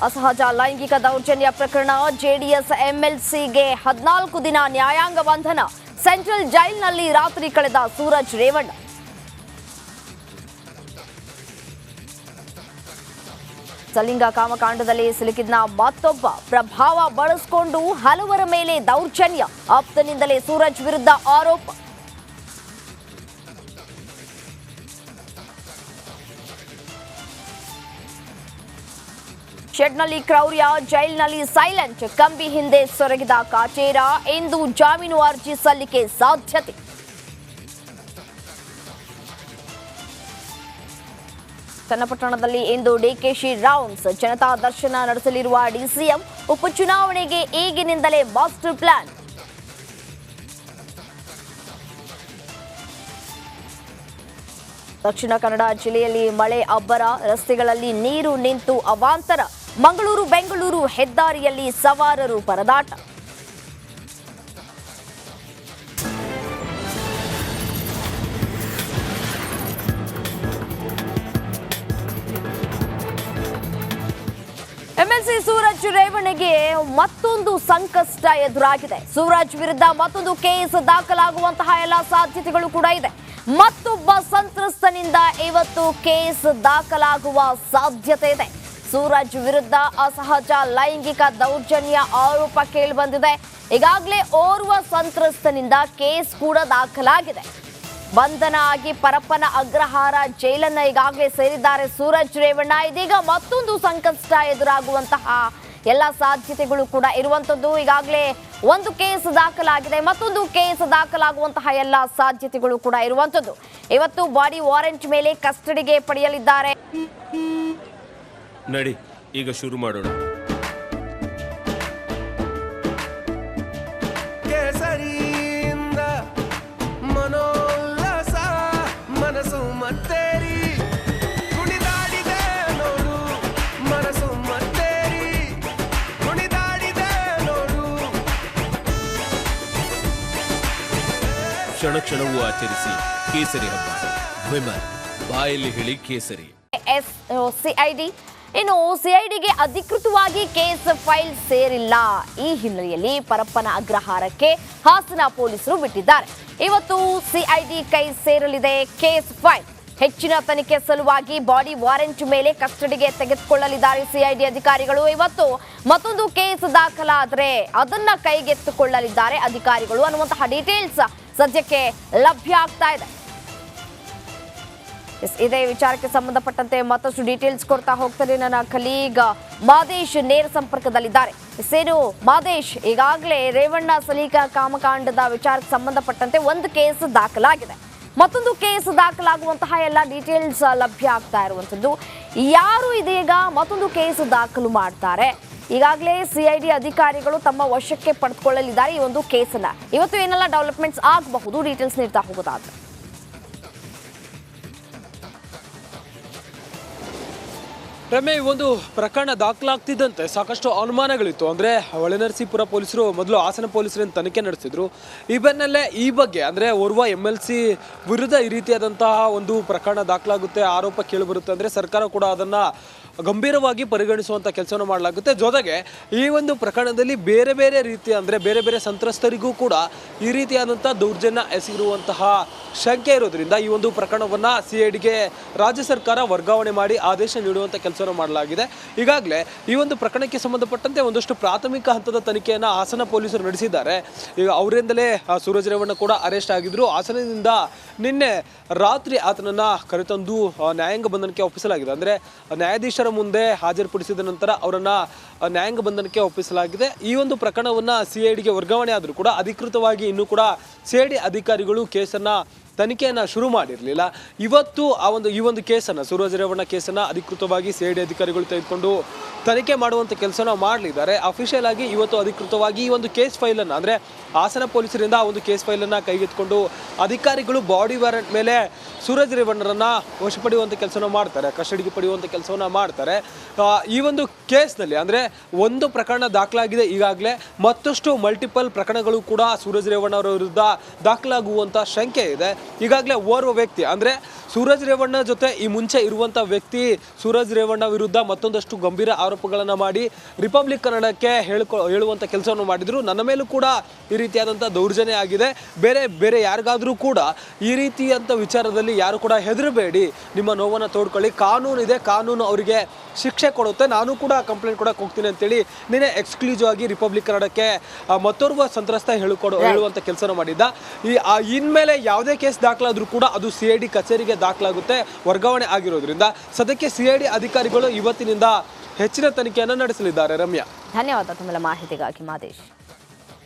ಅಸಹಜ ಲೈಂಗಿಕ ದೌರ್ಜನ್ಯ ಪ್ರಕರಣ ಜೆಡಿಎಸ್ ಎಂಎಲ್ಸಿಗೆ 14 ದಿನ ನ್ಯಾಯಾಂಗ ಬಂಧನ. ಸೆಂಟ್ರಲ್ ಜೈಲಿನಲ್ಲಿ ರಾತ್ರಿ ಕಳೆದ ಸೂರಜ್ ರೇವಣ್ಣ. ಸಲಿಂಗ ಕಾಮಕಾಂಡದಲ್ಲಿ ಸಿಲುಕಿದ್ದ ಮತ್ತೊಬ್ಬ ಪ್ರಭಾವ ಬಳಸಿಕೊಂಡು ಹಲವರ ಮೇಲೆ ದೌರ್ಜನ್ಯ. ಆಪ್ತನಿಂದಲೇ ಸೂರಜ್ ವಿರುದ್ಧ ಆರೋಪ. ಶೆಡ್ನಲ್ಲಿ ಕ್ರೌರ್ಯ, ಜೈಲಿನಲ್ಲಿ ಸೈಲೆಂಟ್. ಕಂಬಿ ಹಿಂದೆ ಸೊರಗಿದ ಕಾಚೇರ. ಇಂದು ಜಾಮೀನು ಅರ್ಜಿ ಸಲ್ಲಿಕೆ ಸಾಧ್ಯತೆ. ಚನ್ನಪಟ್ಟಣದಲ್ಲಿ ಇಂದು ಡಿಕೆಶಿ ರೌಂಡ್ಸ್. ಜನತಾ ದರ್ಶನ ನಡೆಸಲಿರುವ ಡಿಸಿಎಂ. ಉಪಚುನಾವಣೆಗೆ ಈಗಿನಿಂದಲೇ ಮಾಸ್ಟರ್ ಪ್ಲಾನ್. ದಕ್ಷಿಣ ಕನ್ನಡ ಜಿಲ್ಲೆಯಲ್ಲಿ ಮಳೆ ಅಬ್ಬರ. ರಸ್ತೆಗಳಲ್ಲಿ ನೀರು ನಿಂತು ಅವಾಂತರ. ಮಂಗಳೂರು ಬೆಂಗಳೂರು ಹೆದ್ದಾರಿಯಲ್ಲಿ ಸವಾರರು ಪರದಾಟ. ಎಂಎಲ್ಸಿ ಸೂರಜ್ ರೇವಣ್ಣಗೆ ಮತ್ತೊಂದು ಸಂಕಷ್ಟ ಎದುರಾಗಿದೆ. ಸೂರಜ್ ವಿರುದ್ಧ ಮತ್ತೊಂದು ಕೇಸ್ ದಾಖಲಾಗುವಂತಹ ಎಲ್ಲ ಸಾಧ್ಯತೆಗಳು ಕೂಡ ಇದೆ. ಮತ್ತೊಬ್ಬ ಸಂತ್ರಸ್ತನಿಂದ ಇವತ್ತು ಕೇಸ್ ದಾಖಲಾಗುವ ಸಾಧ್ಯತೆ ಇದೆ. ಸೂರಜ್ ವಿರುದ್ಧ ಅಸಹಜ ಲೈಂಗಿಕ ದೌರ್ಜನ್ಯ ಆರೋಪ ಕೇಳಿಬಂದಿದೆ. ಈಗಾಗಲೇ ಓರ್ವ ಸಂತ್ರಸ್ತನಿಂದ ಕೇಸ್ ಕೂಡ ದಾಖಲಾಗಿದೆ. ಬಂಧನ ಆಗಿ ಪರಪ್ಪನ ಅಗ್ರಹಾರ ಜೈಲನ್ನ ಈಗಾಗಲೇ ಸೇರಿದ್ದಾರೆ ಸೂರಜ್ ರೇವಣ್ಣ. ಇದೀಗ ಮತ್ತೊಂದು ಸಂಕಷ್ಟ ಎದುರಾಗುವಂತಹ ಎಲ್ಲ ಸಾಧ್ಯತೆಗಳು ಕೂಡ ಇರುವಂತದ್ದು. ಈಗಾಗಲೇ ಒಂದು ಕೇಸ್ ದಾಖಲಾಗಿದೆ, ಮತ್ತೊಂದು ಕೇಸ್ ದಾಖಲಾಗುವಂತಹ ಎಲ್ಲ ಸಾಧ್ಯತೆಗಳು ಕೂಡ ಇರುವಂತದ್ದು. ಇವತ್ತು ಬಾಡಿ ವಾರೆಂಟ್ ಮೇಲೆ ಕಸ್ಟಡಿಗೆ ಪಡೆಯಲಿದ್ದಾರೆ. ನಡಿ ಈಗ ಶುರು ಮಾಡೋಣ. ಕ್ಷಣ ಕ್ಷಣವೂ ಆಚರಿಸಿ ಕೇಸರಿ ಹಬ್ಬ. ವಿಮಲ್ ಬಾಯಲ್ಲಿ ಹೇಳಿ ಕೇಸರಿ. ಸಿಐಡಿ ಇನ್ನು ಸಿಐಡಿಗೆ ಅಧಿಕೃತವಾಗಿ ಕೇಸ್ ಫೈಲ್ ಸೇರಿಲ್ಲ. ಈ ಹಿನ್ನೆಲೆಯಲ್ಲಿ ಪರಪ್ಪನ ಅಗ್ರಹಾರಕ್ಕೆ ಹಾಸನ ಪೊಲೀಸರು ಬಿಟ್ಟಿದ್ದಾರೆ. ಇವತ್ತು ಸಿಐಡಿ ಕೈ ಸೇರಲಿದೆ ಕೇಸ್ ಫೈಲ್. ಹೆಚ್ಚಿನ ತನಿಖೆ ಸಲುವಾಗಿ ಬಾಡಿ ವಾರೆಂಟ್ ಮೇಲೆ ಕಸ್ಟಡಿಗೆ ತೆಗೆದುಕೊಳ್ಳಲಿದ್ದಾರೆ ಸಿಐಡಿ ಅಧಿಕಾರಿಗಳು. ಇವತ್ತು ಮತ್ತೊಂದು ಕೇಸ್ ದಾಖಲಾದರೆ ಅದನ್ನ ಕೈಗೆತ್ತಿಕೊಳ್ಳಲಿದ್ದಾರೆ ಅಧಿಕಾರಿಗಳು ಅನ್ನುವಂತಹ ಡೀಟೇಲ್ಸ್ ಸದ್ಯಕ್ಕೆ ಲಭ್ಯ ಆಗ್ತಾ ಇದೆ. ಇದೇ ವಿಚಾರಕ್ಕೆ ಸಂಬಂಧಪಟ್ಟಂತೆ ಮತ್ತಷ್ಟು ಡೀಟೇಲ್ಸ್ ಕೊಡ್ತಾ ಹೋಗ್ತಾರೆ ನನ್ನ ಕಲೀಗ್ ಮಾದೇಶ್ ನೇರ ಸಂಪರ್ಕದಲ್ಲಿದ್ದಾರೆ. ಸೇನು ಮಾದೇಶ್, ಈಗಾಗಲೇ ರೇವಣ್ಣ ಸಲಿಂಗ ಕಾಮಕಾಂಡದ ವಿಚಾರಕ್ಕೆ ಸಂಬಂಧಪಟ್ಟಂತೆ ಒಂದು ಕೇಸ್ ದಾಖಲಾಗಿದೆ, ಮತ್ತೊಂದು ಕೇಸ್ ದಾಖಲಾಗುವಂತಹ ಎಲ್ಲ ಡೀಟೇಲ್ಸ್ ಲಭ್ಯ ಆಗ್ತಾ ಇರುವಂತದ್ದು. ಯಾರು ಇದೀಗ ಮತ್ತೊಂದು ಕೇಸ್ ದಾಖಲು ಮಾಡ್ತಾರೆ? ಈಗಾಗಲೇ ಸಿಐಡಿ ಅಧಿಕಾರಿಗಳು ತಮ್ಮ ವಶಕ್ಕೆ ಪಡೆದುಕೊಳ್ಳಲಿದ್ದಾರೆ ಈ ಒಂದು ಕೇಸನ್ನ. ಇವತ್ತು ಏನೆಲ್ಲ ಡೆವಲಪ್ಮೆಂಟ್ಸ್ ಆಗಬಹುದು, ಡೀಟೇಲ್ಸ್ ನೀಡ್ತಾ ಹೋಗೋದಾದ್ರೆ? ರಮ್ಯ, ಈ ಒಂದು ಪ್ರಕರಣ ದಾಖಲಾಗ್ತಿದ್ದಂತೆ ಸಾಕಷ್ಟು ಅನುಮಾನಗಳಿತ್ತು. ಅಂದರೆ ಹೊಳೆನರಸೀಪುರ ಪೊಲೀಸರು ಮೊದಲು ಹಾಸನ ಪೊಲೀಸರನ್ನು ತನಿಖೆ ನಡೆಸಿದ್ರು. ಈ ಬೆನ್ನಲ್ಲೇ ಈ ಬಗ್ಗೆ ಅಂದರೆ ಓರ್ವ ಎಂಎಲ್ಸಿ ವಿರುದ್ಧ ಈ ರೀತಿಯಾದಂತಹ ಒಂದು ಪ್ರಕರಣ ದಾಖಲಾಗುತ್ತೆ, ಆರೋಪ ಕೇಳಿಬರುತ್ತೆ ಅಂದರೆ ಸರ್ಕಾರ ಕೂಡ ಅದನ್ನು ಗಂಭೀರವಾಗಿ ಪರಿಗಣಿಸುವಂಥ ಕೆಲಸವನ್ನು ಮಾಡಲಾಗುತ್ತೆ. ಜೊತೆಗೆ ಈ ಒಂದು ಪ್ರಕರಣದಲ್ಲಿ ಬೇರೆ ಬೇರೆ ರೀತಿಯ ಅಂದರೆ ಬೇರೆ ಬೇರೆ ಸಂತ್ರಸ್ತರಿಗೂ ಕೂಡ ಈ ರೀತಿಯಾದಂಥ ದೌರ್ಜನ್ಯ ಎಸಗಿರುವಂತಹ ಶಂಕೆ ಇರೋದ್ರಿಂದ ಈ ಒಂದು ಪ್ರಕರಣವನ್ನು ಸಿಐಡಿಗೆ ರಾಜ್ಯ ಸರ್ಕಾರ ವರ್ಗಾವಣೆ ಮಾಡಿ ಆದೇಶ ನೀಡುವಂಥ ಕೆಲಸವನ್ನು ಮಾಡಲಾಗಿದೆ. ಈಗಾಗಲೇ ಈ ಒಂದು ಪ್ರಕರಣಕ್ಕೆ ಸಂಬಂಧಪಟ್ಟಂತೆ ಒಂದಷ್ಟು ಪ್ರಾಥಮಿಕ ಹಂತದ ತನಿಖೆಯನ್ನು ಹಾಸನ ಪೊಲೀಸರು ನಡೆಸಿದ್ದಾರೆ. ಈಗ ಅವರಿಂದಲೇ ಸೂರಜ್ ರೇವಣ್ಣ ಕೂಡ ಅರೆಸ್ಟ್ ಆಗಿದ್ರು. ಹಾಸನದಿಂದ ನಿನ್ನೆ ರಾತ್ರಿ ಆತನನ್ನು ಕರೆತಂದು ನ್ಯಾಯಾಂಗ ಬಂಧನಕ್ಕೆ ಒಪ್ಪಿಸಲಾಗಿದೆ. ಅಂದರೆ ನ್ಯಾಯಾಧೀಶರ ಮುಂದೆ ಹಾಜರುಪಡಿಸಿದ ನಂತರ ಅವರನ್ನು ನ್ಯಾಯಾಂಗ ಬಂಧನಕ್ಕೆ ಒಪ್ಪಿಸಲಾಗಿದೆ. ಈ ಒಂದು ಪ್ರಕರಣವನ್ನು ಸಿಐಡಿಗೆ ವರ್ಗಾವಣೆ ಆದರೂ ಕೂಡ ಅಧಿಕೃತವಾಗಿ ಇನ್ನೂ ಕೂಡ ಸಿಐಡಿ ಅಧಿಕಾರಿಗಳು ಕೇಸನ್ನು ತನಿಖೆಯನ್ನು ಶುರು ಮಾಡಿರಲಿಲ್ಲ. ಇವತ್ತು ಈ ಒಂದು ಕೇಸನ್ನು ಸೂರಜ್ ರೇವಣ್ಣ ಕೇಸನ್ನು ಅಧಿಕೃತವಾಗಿ ಸಿಐಡಿ ಅಧಿಕಾರಿಗಳು ತೆಗೆದುಕೊಂಡು ತನಿಖೆ ಮಾಡುವಂಥ ಕೆಲಸನ ಮಾಡಲಿದ್ದಾರೆ. ಅಫಿಷಿಯಲ್ ಆಗಿ ಇವತ್ತು ಅಧಿಕೃತವಾಗಿ ಈ ಒಂದು ಕೇಸ್ ಫೈಲನ್ನು ಅಂದರೆ ಹಾಸನ ಪೊಲೀಸರಿಂದ ಆ ಒಂದು ಕೇಸ್ ಫೈಲನ್ನು ಕೈಗೆತ್ತಿಕೊಂಡು ಅಧಿಕಾರಿಗಳು ಬಾಡಿ ವಾರೆಂಟ್ ಮೇಲೆ ಸೂರಜ್ ರೇವಣ್ಣರನ್ನು ವಶಪಡೆಯುವಂಥ ಕೆಲಸನ ಮಾಡ್ತಾರೆ, ಕಸ್ಟಡಿಗೆ ಪಡೆಯುವಂಥ ಕೆಲಸವನ್ನು ಮಾಡ್ತಾರೆ. ಈ ಒಂದು ಕೇಸ್ನಲ್ಲಿ ಅಂದರೆ ಒಂದು ಪ್ರಕರಣ ದಾಖಲಾಗಿದೆ, ಈಗಾಗಲೇ ಮತ್ತಷ್ಟು ಮಲ್ಟಿಪಲ್ ಪ್ರಕರಣಗಳು ಕೂಡ ಸೂರಜ್ ರೇವಣ್ಣ ಅವರ ವಿರುದ್ಧ ದಾಖಲಾಗುವಂಥ ಶಂಕೆ ಇದೆ. ಈಗಾಗಲೇ ಓರ್ವ ವ್ಯಕ್ತಿ ಅಂದರೆ ಸೂರಜ್ ರೇವಣ್ಣ ಜೊತೆ ಈ ಮುಂಚೆ ಇರುವಂಥ ವ್ಯಕ್ತಿ ಸೂರಜ್ ರೇವಣ್ಣ ವಿರುದ್ಧ ಮತ್ತೊಂದಷ್ಟು ಗಂಭೀರ ಆರೋಪಗಳನ್ನು ಮಾಡಿ ರಿಪಬ್ಲಿಕ್ ಕನ್ನಡಕ್ಕೆ ಹೇಳುವಂಥ ಕೆಲಸವನ್ನು ಮಾಡಿದ್ರು. ನನ್ನ ಮೇಲೂ ಕೂಡ ಈ ರೀತಿಯಾದಂಥ ದೌರ್ಜನ್ಯ ಆಗಿದೆ, ಬೇರೆ ಯಾರಿಗಾದರೂ ಕೂಡ ಈ ರೀತಿಯಂಥ ವಿಚಾರದಲ್ಲಿ ಯಾರು ಕೂಡ ಹೆದರಬೇಡಿ, ನಿಮ್ಮ ನೋವನ್ನು ತೋಡ್ಕೊಳ್ಳಿ, ಕಾನೂನು ಇದೆ, ಕಾನೂನು ಅವರಿಗೆ ಶಿಕ್ಷೆ ಕೊಡುತ್ತೆ, ನಾನು ಕೂಡ ಕಂಪ್ಲೇಂಟ್ ಕೊಡಕ್ಕೆ ಹೋಗ್ತೀನಿ ಅಂತೇಳಿ ನಿನ್ನೆ ಎಕ್ಸ್ಕ್ಲೂಸಿವ್ ಆಗಿ ರಿಪಬ್ಲಿಕ್ ಕನ್ನಡಕ್ಕೆ ಮತ್ತೋರ್ವ ಸಂತ್ರಸ್ತ ಹೇಳುವಂಥ ಕೆಲಸನ ಮಾಡಿದ್ದ. ಇನ್ಮೇಲೆ ಯಾವುದೇ ಕೇಸ್ ದಾಖಲಾದರೂ ಕೂಡ ಅದು CID ಕಚೇರಿಗೆ ದಾಖಲಾಗುತ್ತೆ, ವರ್ಗಾವಣೆ ಆಗಿರೋದ್ರಿಂದ ಸದ್ಯಕ್ಕೆ CID ಅಧಿಕಾರಿಗಳು ಇವತ್ತಿನಿಂದ ಹೆಚ್ಚಿನ ತನಿಖೆಯನ್ನು ನಡೆಸಲಿದ್ದಾರೆ. ರಮ್ಯಾ, ಧನ್ಯವಾದ ತಮ್ಮೆಲ್ಲ ಮಾಹಿತಿಗಾಗಿ ಮಾದೇಶ್.